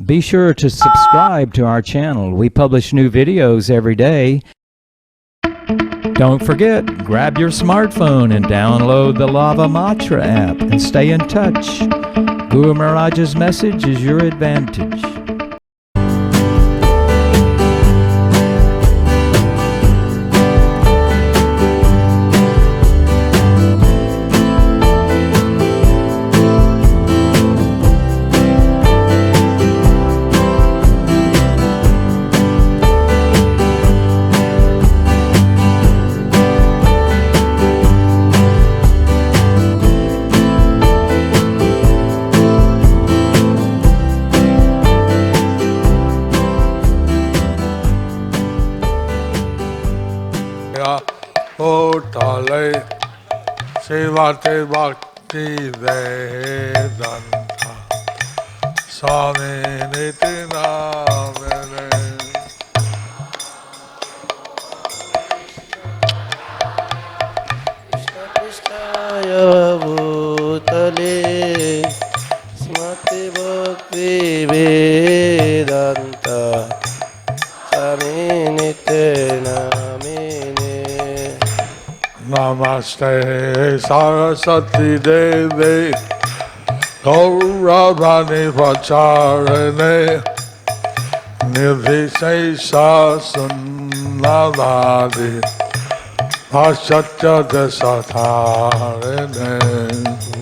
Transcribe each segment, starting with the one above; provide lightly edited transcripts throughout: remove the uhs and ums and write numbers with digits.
Be sure to subscribe to our channel. We publish new videos every day. Don't forget, grab your smartphone and download the Lava Matra app and stay in touch. Guru Maharaja's message is your advantage. Srivate Bhakti Vedanta Swami Niti Namene Krishna Krishnaya Bhutale Smati Bhakti Vedanta Swami Niti Namene Namaste Saraswati Devi Gaura Purnima Pacharane Nirvishesha Sunnavadi Paschatya Desatarane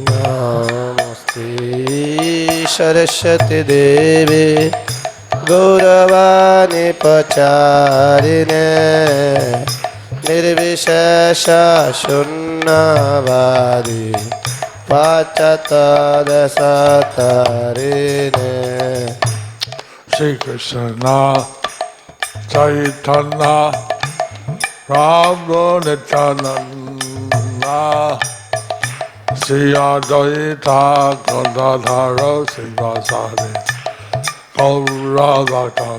Namaste Saraswati Devi Gauravani Pacharine Nirvishesha Shunnavadi Pachata Desatarine Shri Krishna Chaitanya Prabhu Nityananda Sri Advaita Gadadhara Sivasari Gaura Bhakta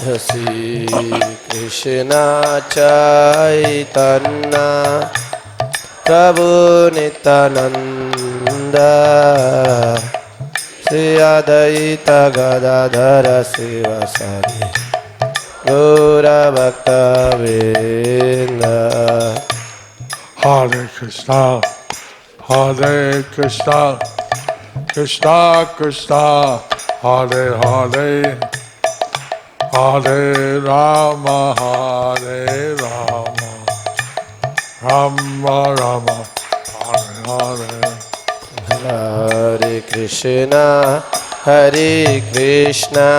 Shri Krishna Chaitanya Prabhu Nityananda Sri Advaita Gadadhara Sivasari Gaura Bhakta Vrinda Hare Krishna Hare Krishna Krishna Krishna Hare Hare Hare Rama Hare Rama Rama Rama Hare Hare Hare Krishna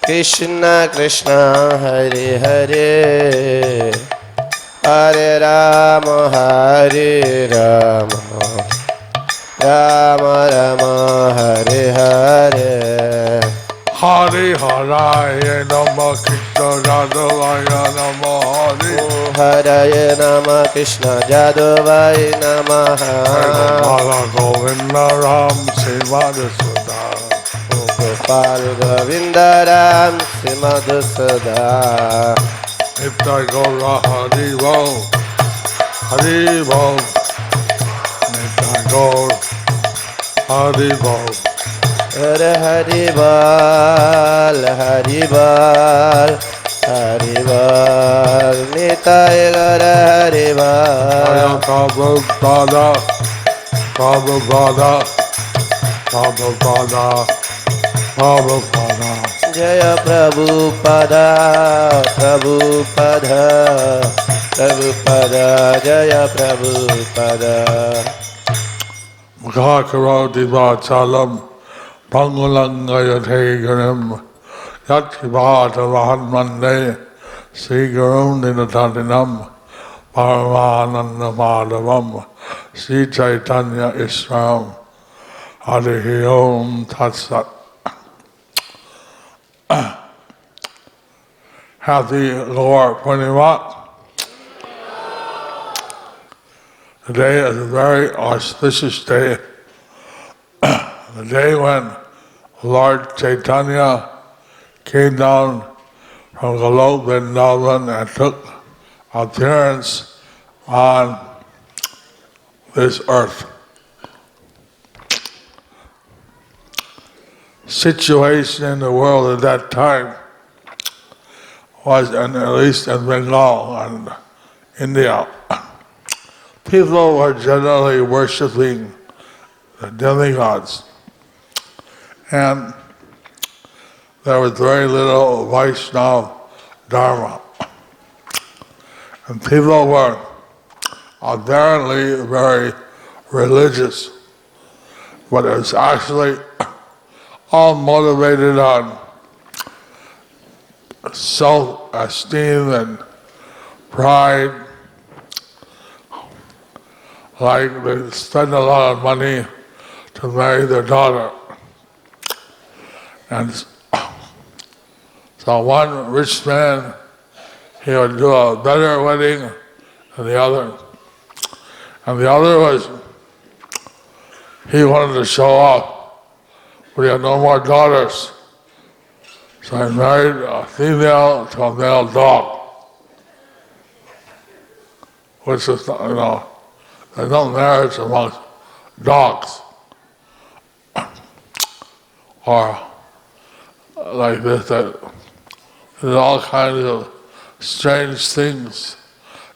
Krishna Krishna Hare Hare Hare Rama Rama Rama Hare Hare Hare Haraya Nama Krishna Jadavaya Nama Hare Haraya Nama Krishna Jadavaya Namaha Gopala Govinda Ram Simadhusada Gopal Govinda Ram Simadhusada Nitya Gaura Hari Bol Hari Bol Nitya Gaura Hari Bol Hare Hari Bal Hari Bal Hari Bal Nitai Gara Hari Bal Prabhupada Prabhupada Prabhupada Prabhupada Jaya Prabhupada Prabhupada Prabhupada Jaya Prabhupada Mukha Divachalam Pangulangayate Garam Yatkivata Mahatmande Sri Gurum Dinatatinam Paramananda Madhavam Sri Chaitanya Isram Harihi Om Tatsat. Happy Gaura Purnima. Today is a very auspicious day. The day when Lord Chaitanya came down from Golok Vrindavan and took appearance on this earth. situation in the world at that time was, and at least in Bengal and India, people were generally worshipping the demigods. And there was very little Vaishnava Dharma. And people were apparently very religious, but it was actually all motivated on self-esteem and pride. Like they spend a lot of money to marry their daughter. And so one rich man, he would do a better wedding than the other. And the other was, he wanted to show off, but he had no more daughters. So he married a female to a male dog. Which is, there's no marriage amongst dogs. Or like this, that there's all kinds of strange things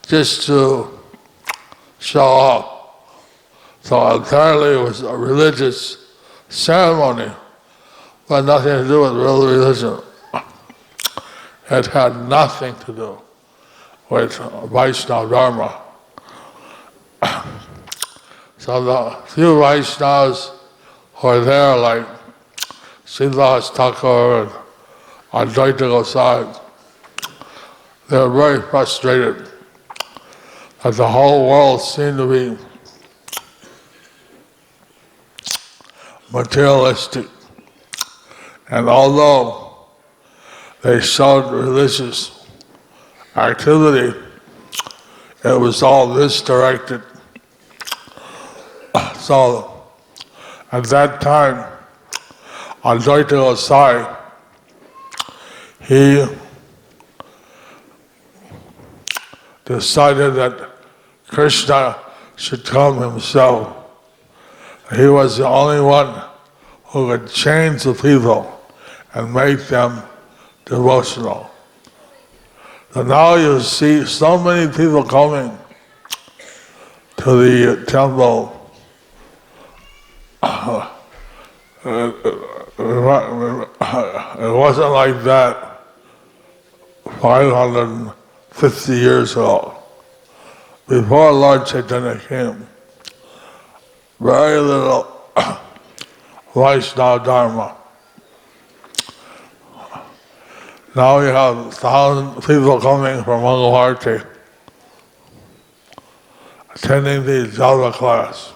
just to show off. So apparently it was a religious ceremony, but nothing to do with real religion. It had nothing to do with Vaishnava Dharma. So the few Vaishnavas who were there, like Sridhar Thakur and Advaita Goswami, they were very frustrated that the whole world seemed to be materialistic. And although they showed religious activity, it was all misdirected. So at that time, Advaita Goswami, he decided that Krishna should come himself. He was the only one who could change the people and make them devotional. So now you see so many people coming to the temple. It wasn't like that 550 years ago. Before Lord Chaitanya came, very little Vaishnava Dharma. Now we have 1,000 people coming from Mangalarti, attending the Java class.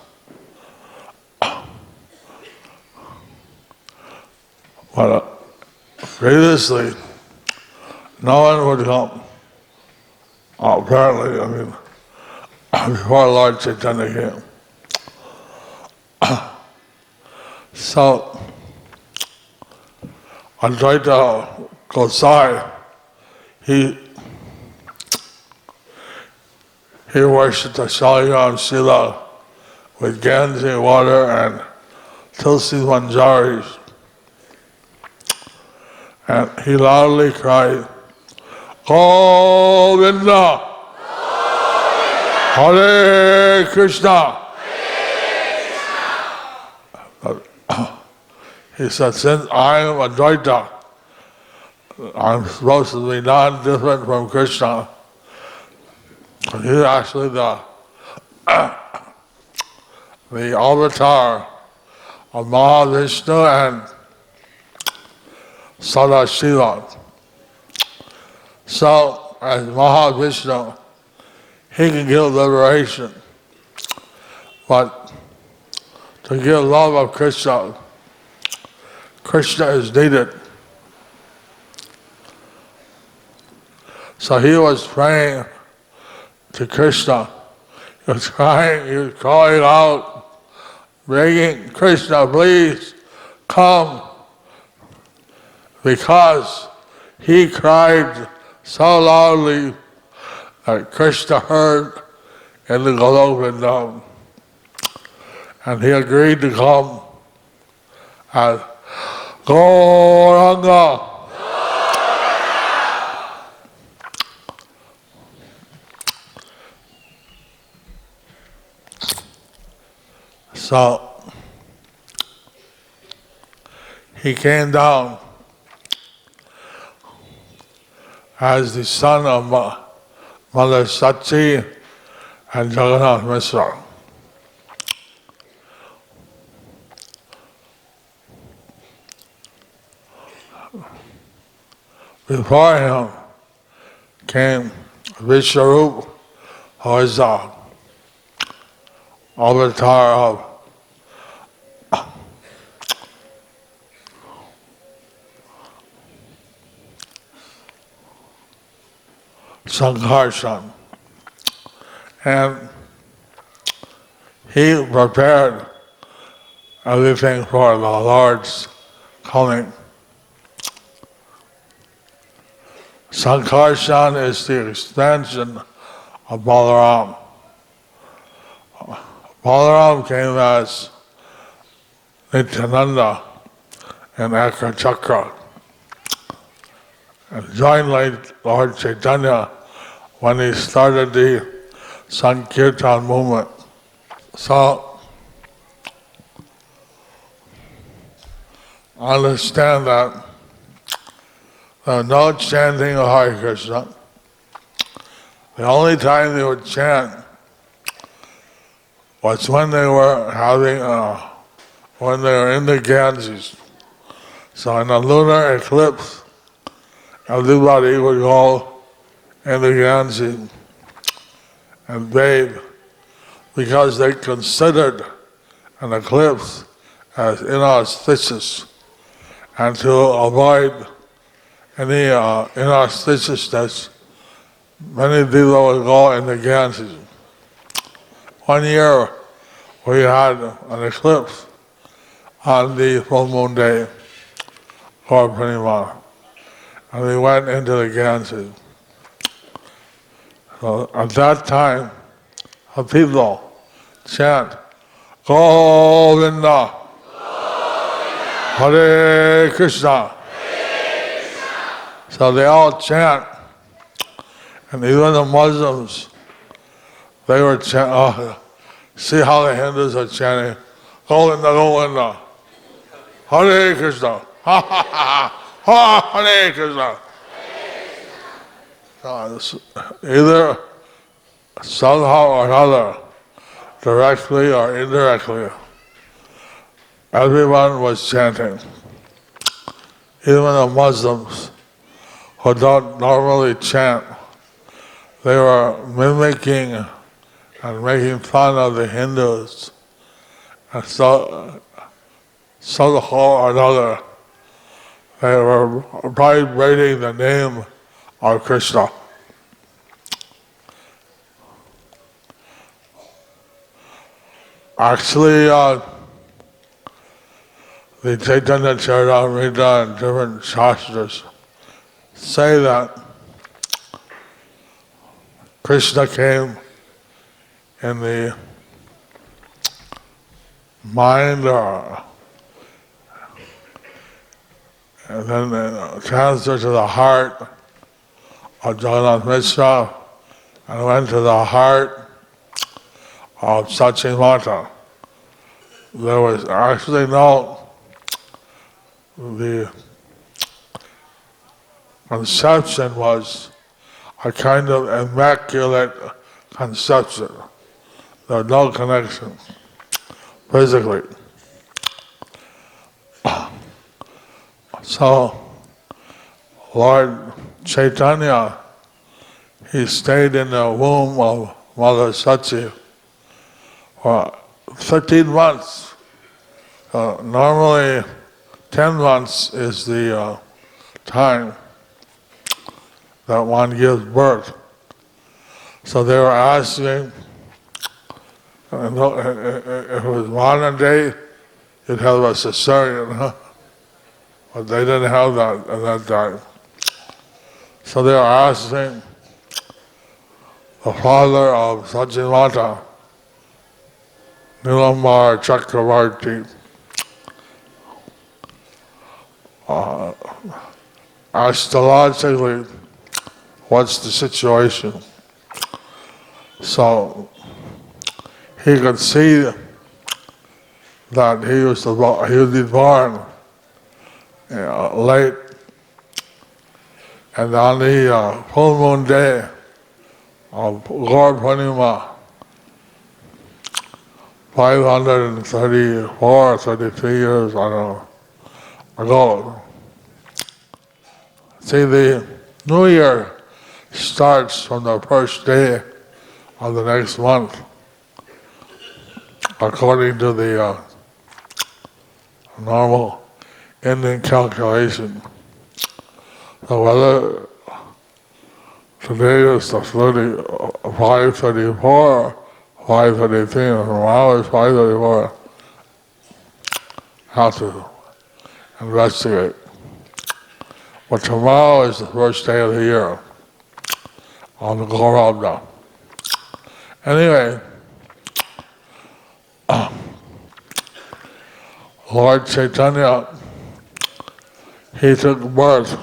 But previously, no one would come. Apparently, before Lord Chaitanya came. So, Advaita Goswami, he worshipped the Shalyam Shila with Ganges water and Tulsi Manjaris. And he loudly cried, Govinda! Hare Krishna! He said, since I am Advaita, I'm supposed to be non-different from Krishna. He's actually the avatar of Mahavishnu and Sadashiva. So, as Mahavishnu, he can give liberation, but to give love of Krishna, Krishna is needed. So he was praying to Krishna. He was crying, he was calling out, begging Krishna, please come. Because he cried so loudly that Krishna heard in the Golok Vrindavan. And he agreed to come. And Gauranga. So he came down as the son of Mother Sachi and Jagannath Mishra. Before him came Vishwarup, who was the avatar of Sankarshan. And he prepared everything for the Lord's coming. Sankarshan is the extension of Balaram. Balaram came as Nityananda in Ekachakra and joined Lord Chaitanya when he started the Sankirtan movement. So, understand that there was no chanting of Hare Krishna. The only time they would chant was when they were when they were in the Ganges. So in a lunar eclipse, everybody would go in the Ganges and bathe because they considered an eclipse as inauspicious, and to avoid any inauspiciousness, many people would go in the Ganges. One year we had an eclipse on the full moon day, Gaura Purnima, and we went into the Ganges. So at that time, the people chant, Govinda, Hare Krishna. So they all chant, and even the Muslims, they were chanting. See how the Hindus are chanting, Govinda, Govinda, Hare Krishna, ha ha ha, Hare Krishna. So either somehow or another, directly or indirectly, everyone was chanting. Even the Muslims who don't normally chant, they were mimicking and making fun of the Hindus. And so somehow or another, they were vibrating the name of Krishna. Actually, the Chaitanya Charitamrita and different shastras say that Krishna came in the mind and then transferred to the heart of Jagannath Mishra and went to the heart of Sachi Mata. There was actually the conception was a kind of immaculate conception. There was no connection physically. So, Lord Chaitanya, he stayed in the womb of Mother Sachi for 13 months. Normally, 10 months is the time that one gives birth. So they were asking, if it was modern day, you'd have a cesarean, huh? But they didn't have that at that time. So they were asking the father of Sachi Mata, Nilambar Chakravarti, astrologically, what's the situation? So he could see that he would be born late, and on the full moon day of Gaura Purnima, 534, 33 years, I don't know, ago. See, the New Year starts from the first day of the next month, according to the normal Indian calculation. So whether today is the 534, 533, and tomorrow is 534, have to investigate. But tomorrow is the first day of the year on the Gaura. Anyway, Lord Chaitanya, he took birth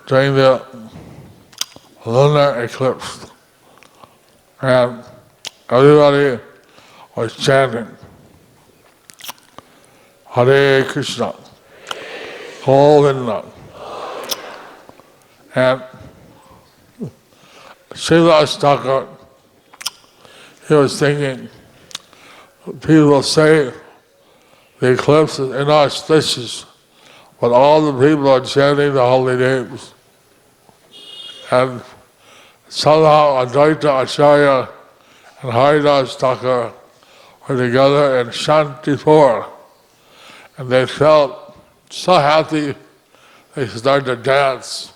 during the lunar eclipse, and everybody was chanting Hare Krishna, Holiness. And Srila, he was thinking, people say the eclipse is inauspicious, but all the people are chanting the holy names. And somehow Advaita Acharya and Haridas Thakur were together in Shantipur, and they felt so happy they started to dance.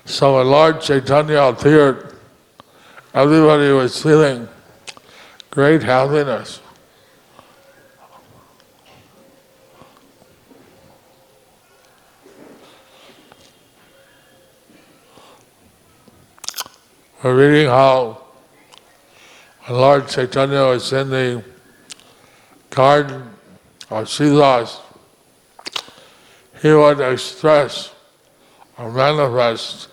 So when Lord Chaitanya appeared, everybody was feeling great happiness. We're reading how when Lord Chaitanya was in the garden of Silas, he would express or manifest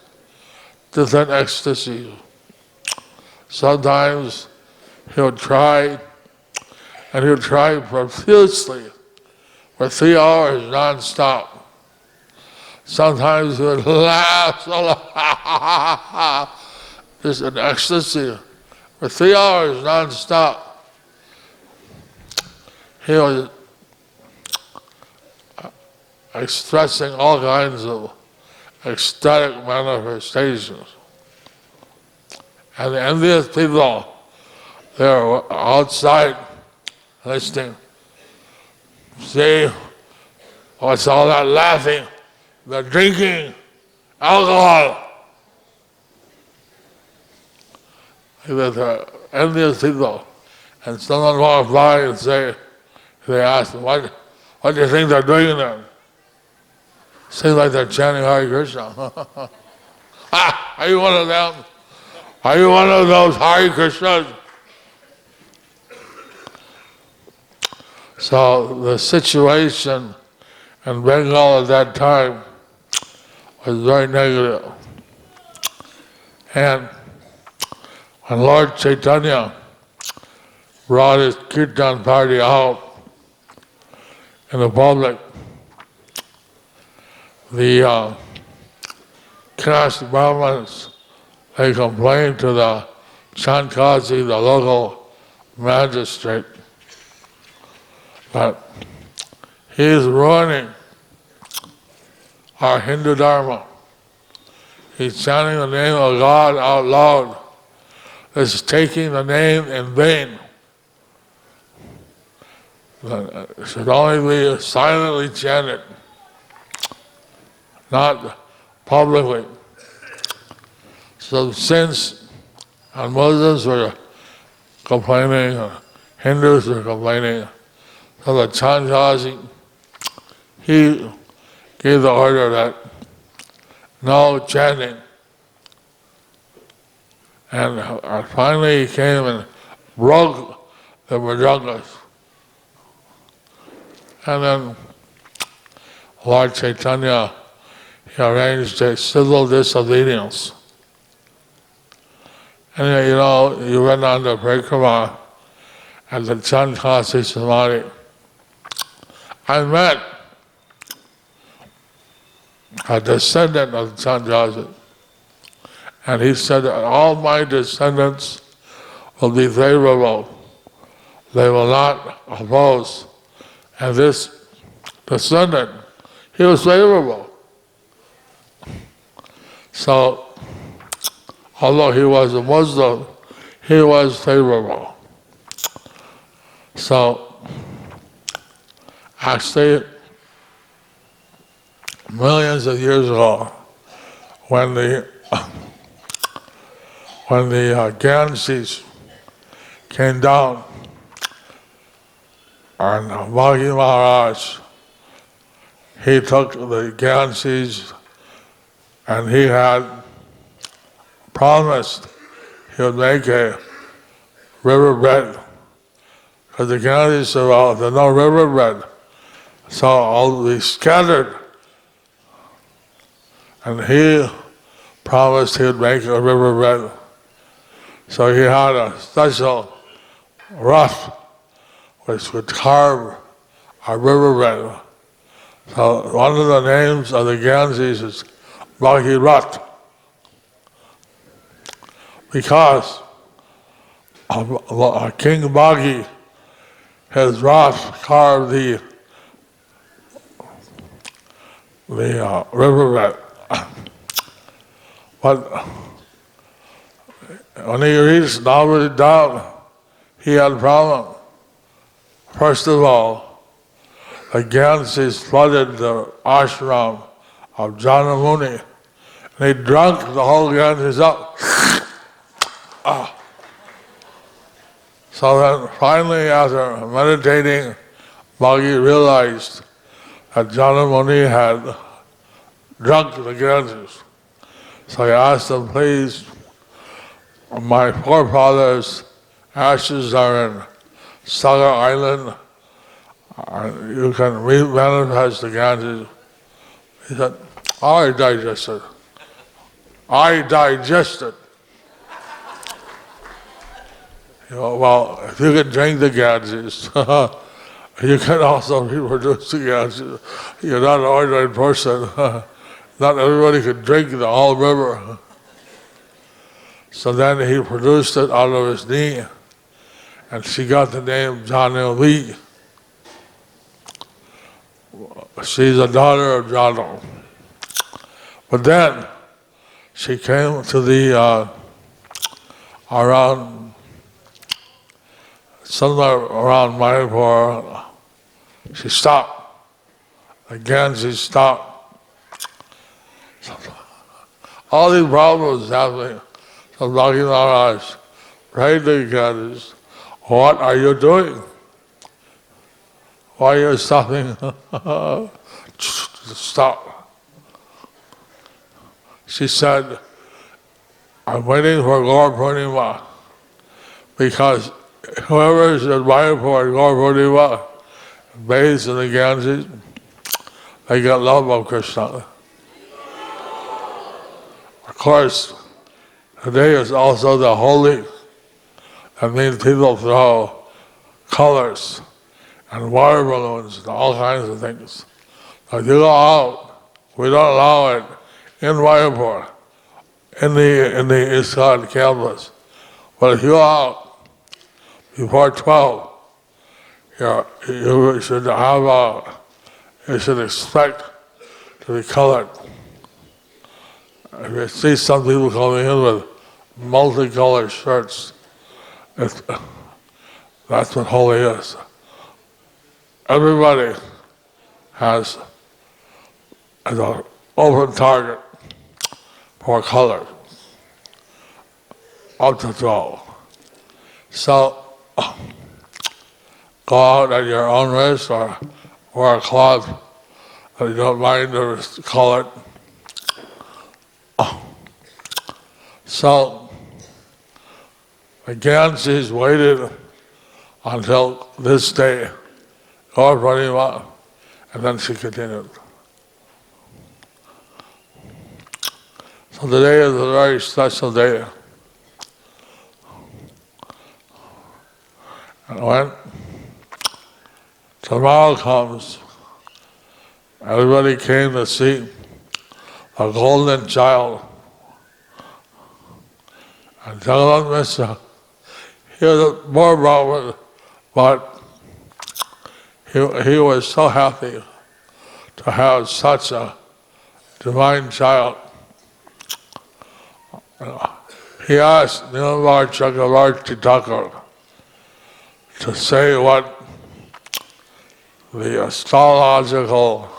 different ecstasies. Sometimes he would try, and he would try profusely for 3 hours non-stop. Sometimes he would laugh so loud, just an ecstasy for 3 hours non-stop. He was expressing all kinds of ecstatic manifestations. And the envious people, they were outside listening. See, what's all that laughing? They're drinking alcohol. The envious people. And someone walked by and they asked them, what do you think they're doing there? Seems like they're chanting Hare Krishna. Are you one of them? Are you one of those Hare Krishnas? So the situation in Bengal at that time was very negative. And when Lord Chaitanya brought his kirtan party out in the public, the caste Brahmins, they complained to the Chankazi, the local magistrate, that he is ruining our Hindu Dharma. He's chanting the name of God out loud. This is taking the name in vain. It should only be silently chanted, not publicly. So since Muslims were complaining, Hindus were complaining, so the Chandraji, he gave the order that no chanting. And finally he came and broke the mridangas. And then Lord Chaitanya, he arranged a civil disobedience. And you know, you went on the Parikrama at the Chandkasi Samadhi. I met a descendant of Chandkasi, and he said that all my descendants will be favorable. They will not oppose. And this descendant, he was favorable. So, although he was a Muslim, he was favorable. So, actually, millions of years ago, when the Ganges came down, and Maharaj, he took the Ganges and he had promised he would make a riverbed. Because the Ganges said, well, there's no riverbed, so I'll be scattered. And he promised he would make a riverbed. So he had a special rough which would carve a riverbed. So one of the names of the Ganges is Bhagirat, because King Bhagi, his wrath carved the riverbed. But when he reached Navadi down, he had a problem. First of all, the Ganges flooded the ashram of Janamuni, and he drank the whole Ganges up. So then finally, after meditating, Bhagi realized that Janamuni had drunk the Ganges. So he asked him, please, my forefathers' ashes are in Sagar Island, you can manifest the Ganges. He said, I digested. I digested. You know, well, if you can drink the Ganges, you can also reproduce the Ganges. You're not an ordinary person. Not everybody could drink the whole river. So then he produced it out of his knee, and she got the name Janali. She's a daughter of Jano. But then she came to the somewhere around Mayapur. She stopped. Again, she stopped. All these problems happening. So Bhagi Maharaj prayed to the Ganges, what are you doing? Why are you stopping? Stop. She said, I'm waiting for Gaura Purnima, because whoever is in Mayapur at Gaura Purnima bathes in the Ganges, they get love of Krishna. Of course, today is also the holy. That means people throw colors and water balloons and all kinds of things. If you go out, we don't allow it in Mayapur, in the ISKCON campus. But if you go out before 12, you should expect to be colored. If you see some people coming in with multicolored shirts, that's what holy is. Everybody has an open target for color, up to 12. So, go out at your own risk or wear a cloth that you don't mind the color. So, again, she's waited until this day, Gaura Purnima, And then she continued. So today is a very special day. And when tomorrow comes, everybody came to see a golden child. And Jagannath Mishra, he was more Brahmin, but he was so happy to have such a divine child. He asked Nilvar Chakravarti Thakur to say what the astrological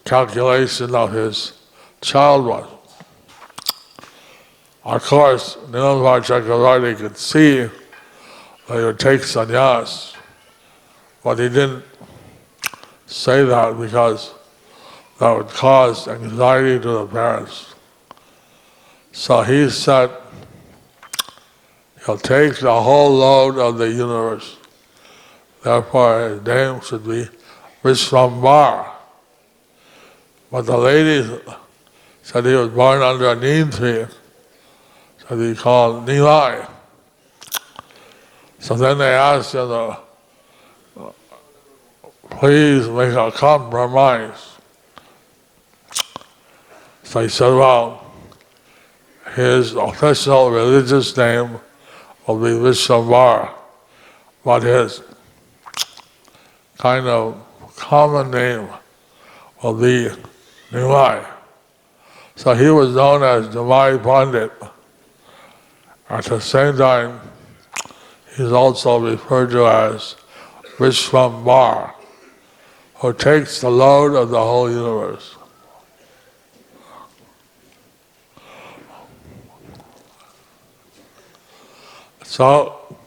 calculation of his child was. Of course, Nilvar Chakravarti could see that he would take sannyas, but he didn't say that because that would cause anxiety to the parents. So he said he'll take the whole load of the universe. Therefore his name should be Vishwambar. But the ladies said he was born under a neem tree, so he called Nilai. So then they asked him to please make a compromise. So he said, well, his official religious name will be Vishwambar, but his kind of common name will be Nimai. So he was known as Nimai Pandit. At the same time, he's also referred to as Vishwambar, who takes the load of the whole universe. So,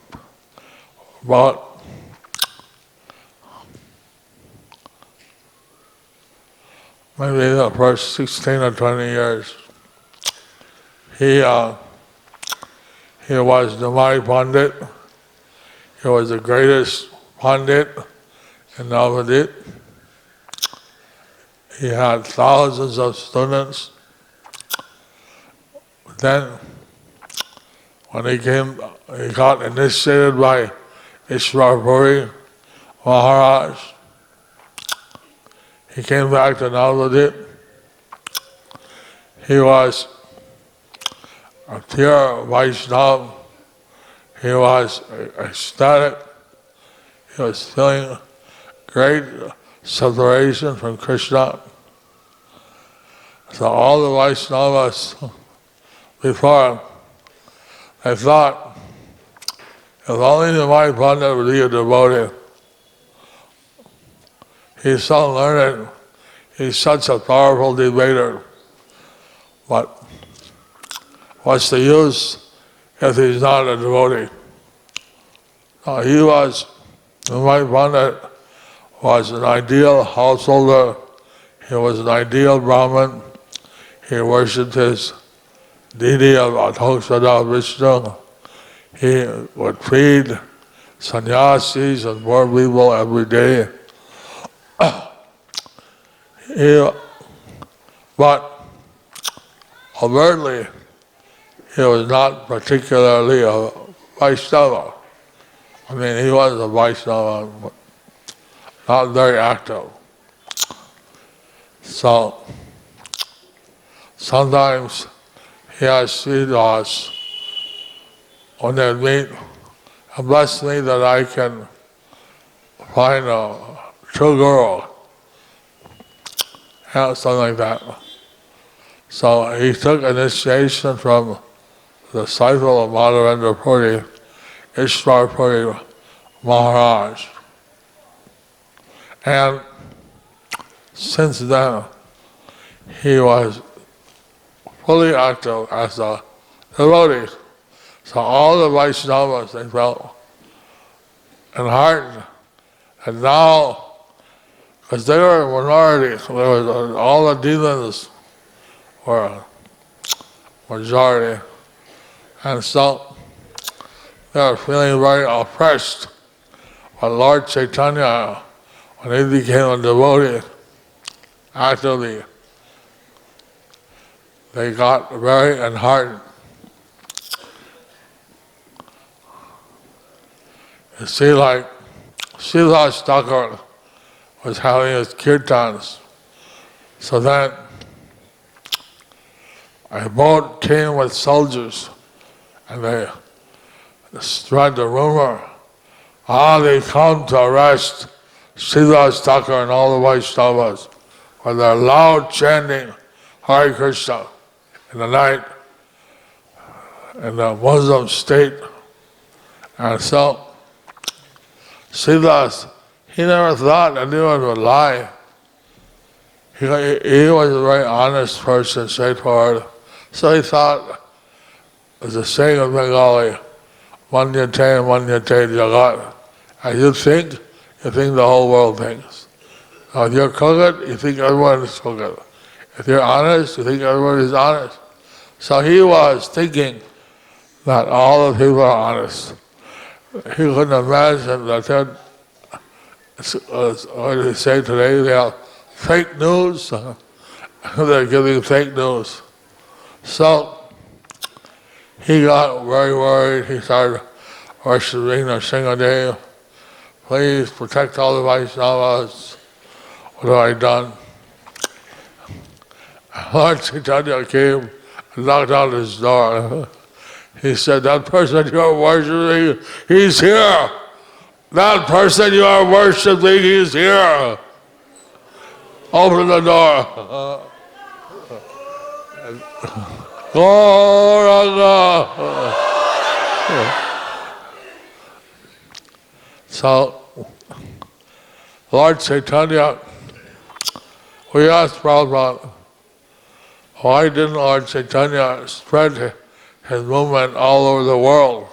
about maybe the first 16 or 20 years, he was Nimai Pandit. He was the greatest Pandit in Navadvip. He had thousands of students. Then, when he got initiated by Ishwarpuri Maharaj. He came back to Navadvip. He was a pure Vaishnava. He was ecstatic. He was feeling great separation from Krishna. So all the Vaishnavas before him, they thought, if only the Nimai Pandit would be a devotee. He's so learned, he's such a powerful debater. But what's the use if he's not a devotee? He was, Nimai Pandit was an ideal householder. He was an ideal Brahmin. He worshipped his deity of Adhoksada Vishnu. He would feed sannyasis and poor people every day. But overtly, he was not particularly a Vaishnava. I mean, he was a Vaishnava, but not very active. So, sometimes he has Sridhas when they meet, and bless me that I can find a true guru, something like that. So he took initiation from the disciple of Madhavendra Puri, Ishwarpuri Maharaj. And since then, he was fully active as a devotee. So all the Vaishnavas, they felt enheartened. And now, because they were a minority, all the demons were a majority. And so they were feeling very oppressed. But Lord Chaitanya when he became a devotee, actually, they got very enheartened. You see, like, Srila Thakur was having his kirtans. So then a boat came with soldiers and they spread the rumor, they come to arrest Srila Thakur and all the Vaishnavas with their loud chanting Hare Krishna in the night in the Muslim state. And so Srila, he never thought anyone would lie. He was a very honest person, straightforward. So he thought, as a saying of Bengali, Manyate Jagat. And you think the whole world thinks. Now, if you're crooked, you think everyone is crooked. If you're honest, you think everyone is honest. So he was thinking that all the people are honest. He couldn't imagine that what do they say today? They have fake news. They're giving fake news. So he got very worried. He started worshiping Nrsimhadev. Please protect all the Vaishnavas. What have I done? Lord Chaitanya came and knocked on his door. He said, that person you are worshiping, he's here. That person you are worshiping, he's here. Open the door. Gaura. So, Lord Chaitanya, we asked Prabhupada, why didn't Lord Chaitanya spread his movement all over the world?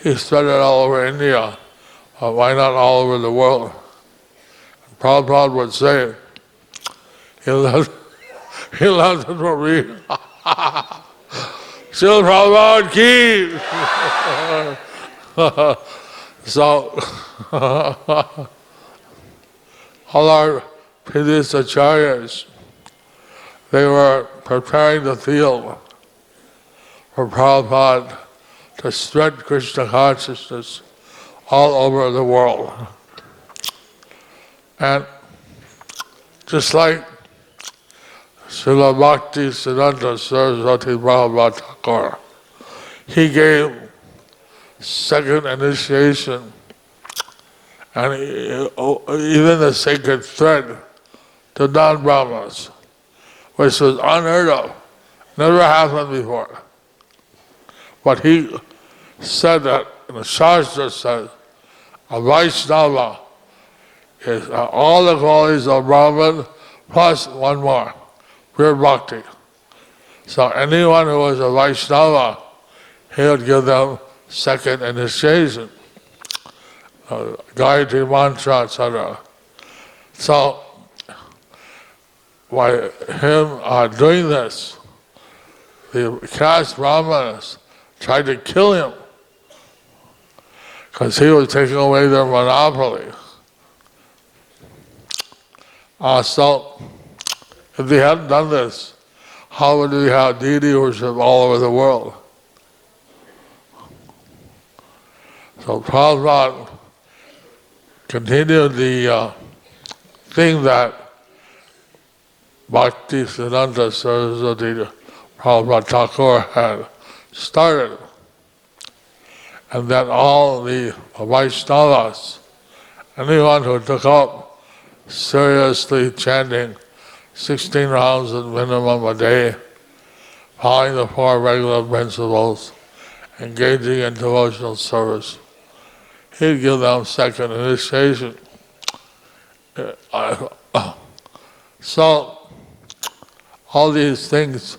He spread it all over India. Why not all over the world? And Prabhupada would say, he left it for me. Still Prabhupada ki. So, all our previous acharyas, they were preparing the field for Prabhupada to spread Krishna consciousness all over the world. And just like Srila Bhakti Siddhanta Saraswati Prabhupada Thakur, he gave second initiation and even the sacred thread to non-Brahmas, which was unheard of, never happened before. But he said that, and the Shastra says, a Vaishnava is all the qualities of Brahman plus one more, pure bhakti. So anyone who was a Vaishnava, he would give them second initiation, Gayatri mantra, etc. So by him doing this, the caste Brahmanas tried to kill him because he was taking away their monopoly. So if they hadn't done this, how would we have deity worship all over the world? So Prabhupada continued the thing that Bhakti Siddhanta Saraswati Prabhupada Thakur had started. And that all the Vaishnavas, anyone who took up seriously chanting 16 rounds at minimum a day, following the 4 regular principles, engaging in devotional service, he'd give them second initiation. So, all these things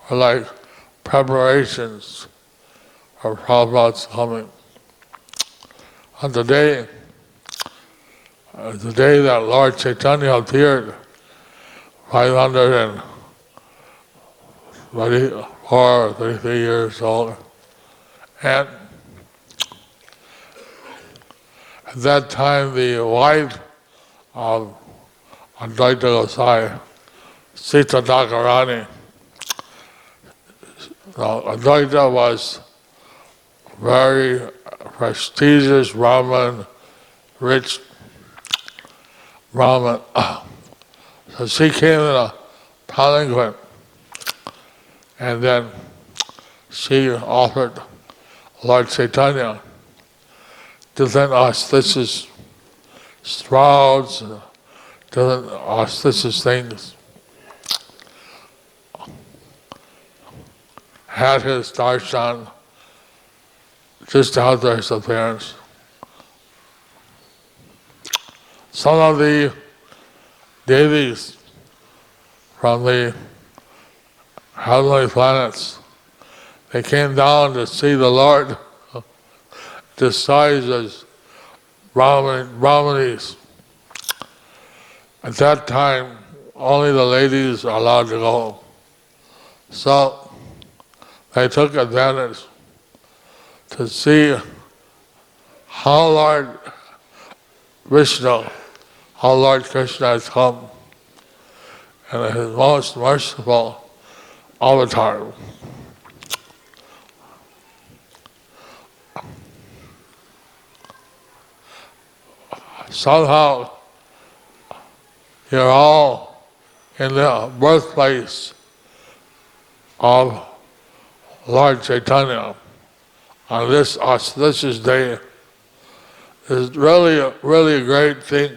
are like preparations for Prabhupada's coming. On the day that Lord Chaitanya appeared, 534, 33 years old, and at that time the wife of Advaita Gosai, Sita Thakurani. Now, Advaita was very prestigious Brahmin, rich Brahmin. So she came in a palanquin, and then she offered Lord Chaitanya different auspicious sprouts, different auspicious things. Had his darshan just after his appearance. Some of the devis from the heavenly planets, they came down to see the Lord disguised as Brahmanis. At that time, only the ladies are allowed to go. So they took advantage to see how Lord Vishnu, how Lord Krishna has come in his most merciful avatar. Somehow you're all in the birthplace of Lord Chaitanya on this auspicious day. It's really a great thing.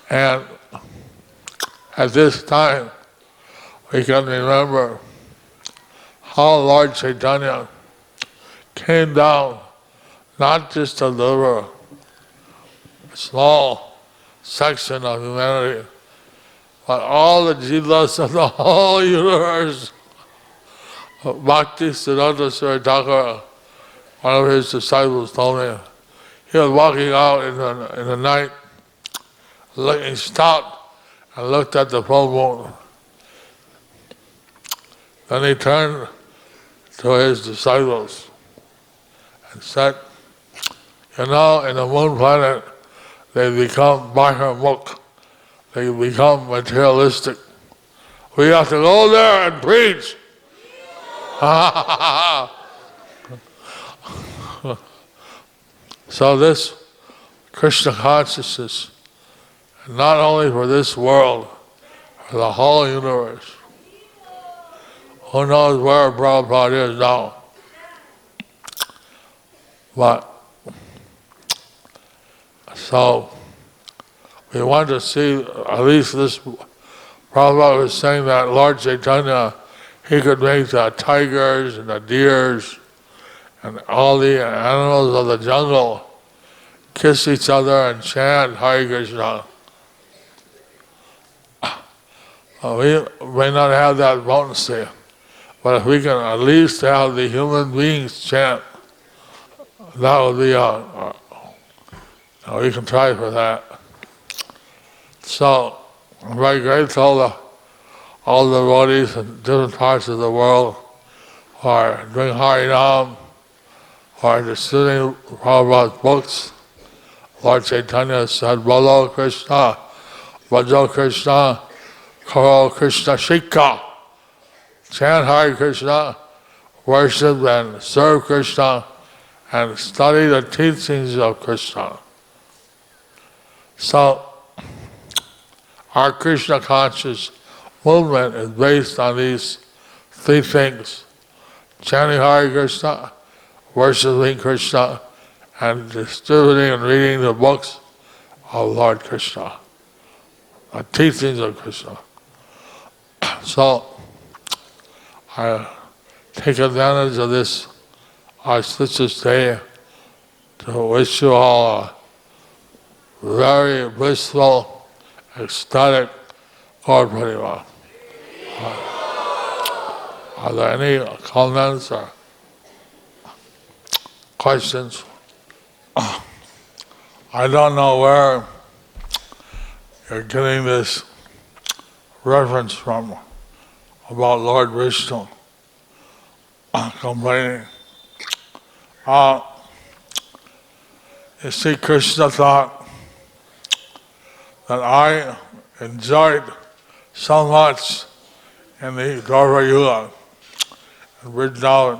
And at this time, we can remember how Lord Chaitanya came down not just to deliver a small section of humanity, but all the jivas of the whole universe. Bhakti Siddhanta Saraswati Thakur, one of his disciples, told me, he was walking out in the night, he stopped and looked at the full moon. Then he turned to his disciples and said, you know, in the moon planet, they become Bahiramukh, they become materialistic. We have to go there and preach. So this Krishna consciousness, not only for this world, for the whole universe. Who knows where Prabhupada is now? But so we want to see at least this. Prabhupada was saying that Lord Chaitanya, he could make the tigers and the deers and all the animals of the jungle kiss each other and chant Hare Krishna. We may not have that potency, but if we can at least have the human beings chant, that would be we can try for that. So I'm very grateful to all the devotees in different parts of the world who are doing Harinam, who are distributing Prabhupada's books. Lord Chaitanya said, Bolo Krishna, Bhajo Krishna, Karo Krishna Shikha. Chant Hare Krishna, worship and serve Krishna, and study the teachings of Krishna. So, our Krishna conscious movement is based on these three things: chanting Hare Krishna, worshiping Krishna, and distributing and reading the books of Lord Krishna, the teachings of Krishna. So, I take advantage of this auspicious day to wish you all a very blissful, ecstatic Gaura Purnima. Are there any comments or questions? I don't know where you're getting this reference from about Lord Vishnu complaining. You see, Krishna thought that I enjoyed so much in the Gaura Yuga, and Vrindavan,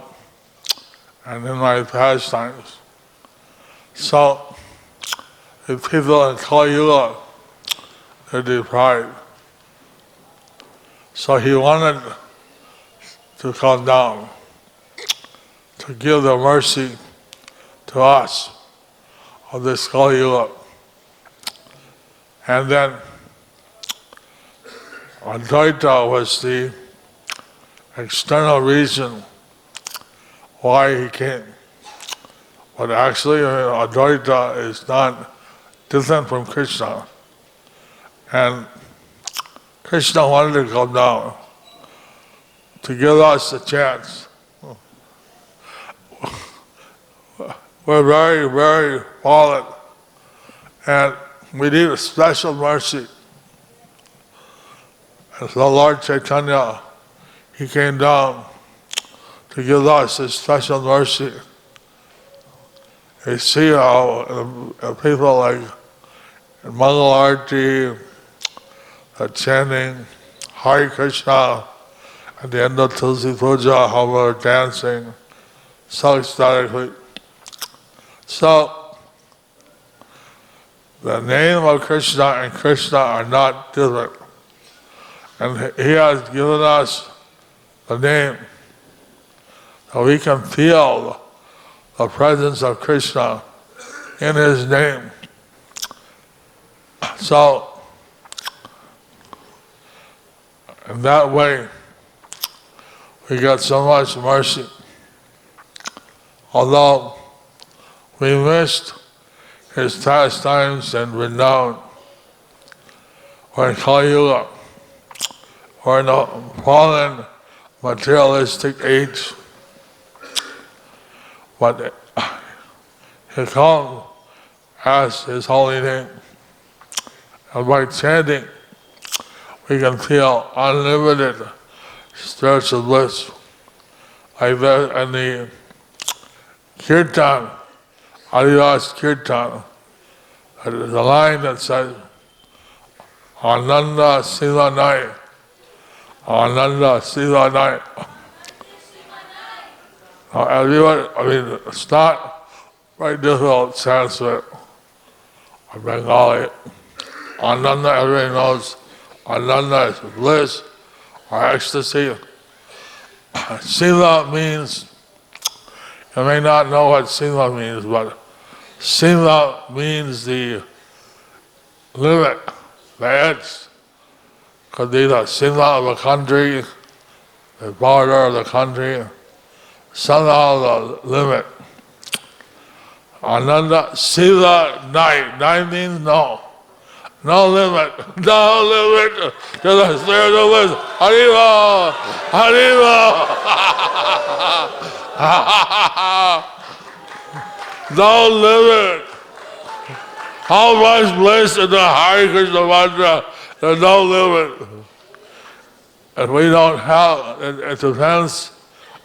and in my pastimes. So, the people in Kali Yuga, they're deprived. So he wanted to come down to give the mercy to us of this Kali Yuga. And then Advaita was the external reason why he came. But actually, Advaita is not different from Krishna. And Krishna wanted to come down to give us a chance. We're very, very fallen, and we need a special mercy. And so Lord Chaitanya, he came down to give us a special mercy. You see how people like in Mangal Arati, chanting Hare Krishna at the end of Tulsi Puja, how we're dancing so ecstatically. So, the name of Krishna and Krishna are not different. And he has given us the name so we can feel the presence of Krishna in his name. So, in that way, we get so much mercy. Although we missed his pastimes and Vrindavan, or in Kali Yuga, or in the fallen materialistic age. But he comes as his holy name. And by chanting, we can feel unlimited spiritual bliss. Like that in the Kirtan, Adidas Kirtan, there's a line that says, Ananda Sivanai, Ananda Sivanai. Now, everyone, it's not very difficult Sanskrit or Bengali. Ananda, everybody knows, Ananda is bliss or ecstasy. Sila means, you may not know what Sila means, but Sila means the limit, the edge. Could be the Sila of a country, the border of the country, somehow the limit. Ananda, Sila, night means no. No limit, no limit to the spiritual bliss. Hariva, Hariva. No limit. How much bliss in the Hare Krishna mantra? There's no limit. And we don't have, it depends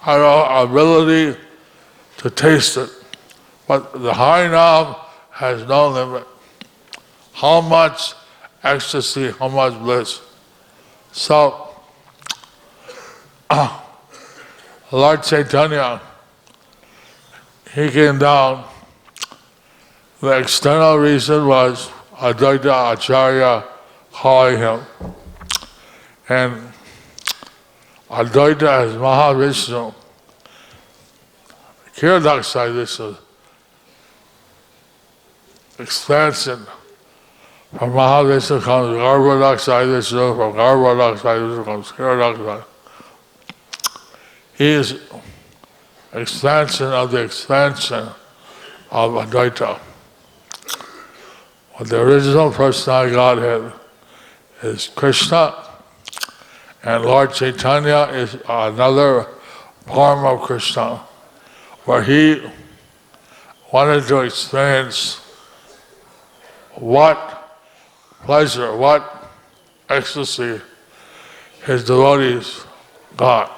on our ability to taste it. But the Harinam has no limit. How much ecstasy, how much bliss. So, Lord Chaitanya, he came down. The external reason was Advaita Acharya calling him. And Advaita is Mahavishnu. Kiradaksai Vishnu. Expansion. From Mahavishnu comes Garbhodaksai Vishnu, from Garbhodaksai Vishnu comes Kiradaksai. He is expansion of the expansion of Advaita. But the original personality Godhead is Krishna, and Lord Chaitanya is another form of Krishna, where he wanted to experience what pleasure, what ecstasy his devotees got.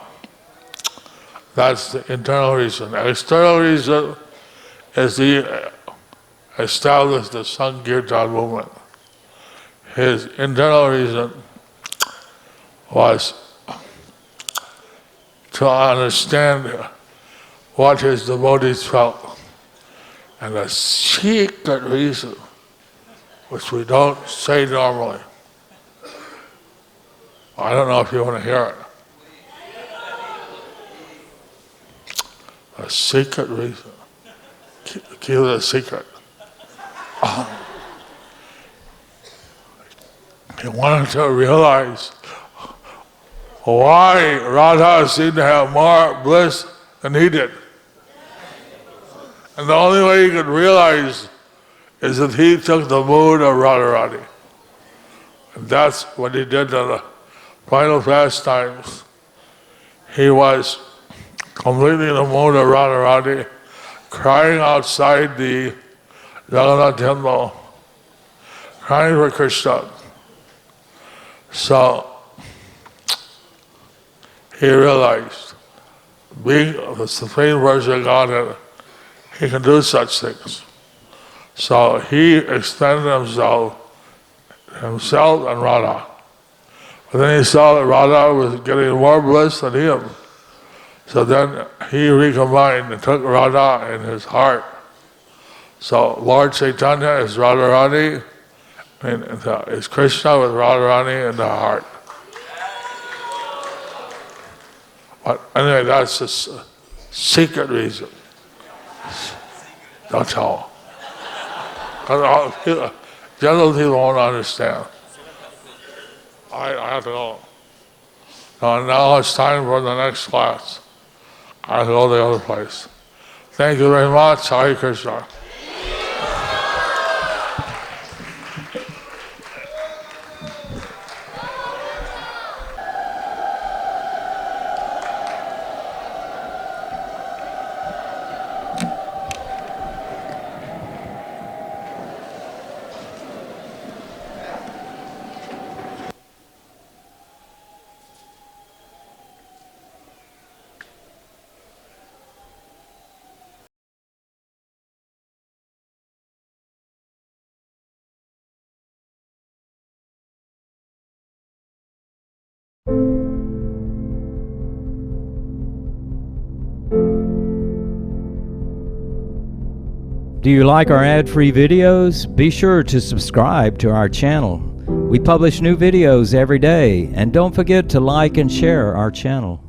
That's the internal reason. The external reason is the established the Sankirtan movement. his internal reason was to understand what his devotees felt. And the secret reason, which we don't say normally, I don't know if you want to hear it. A secret reason. Keep it a secret. He wanted to realize why Radha seemed to have more bliss than he did. And the only way he could realize is that he took the mood of Radharani. And that's what he did in the final pastimes. He was completely in the mood of Radharani, crying outside the Jagannath temple, crying for Krishna. So he realized, being the Supreme Person Godhead, he can do such things. So he extended himself and Radha. But then he saw that Radha was getting more bliss than him. So then he recombined and took Radha in his heart. So Lord Chaitanya is Radharani, and is Krishna with Radharani in the heart. But anyway, that's the secret reason. Don't tell. General people won't understand. I have to go. Now it's time for the next class. I have to go to the other place. Thank you very much. Hare Krishna. Do you like our ad-free videos? Be sure to subscribe to our channel. We publish new videos every day, and don't forget to like and share our channel.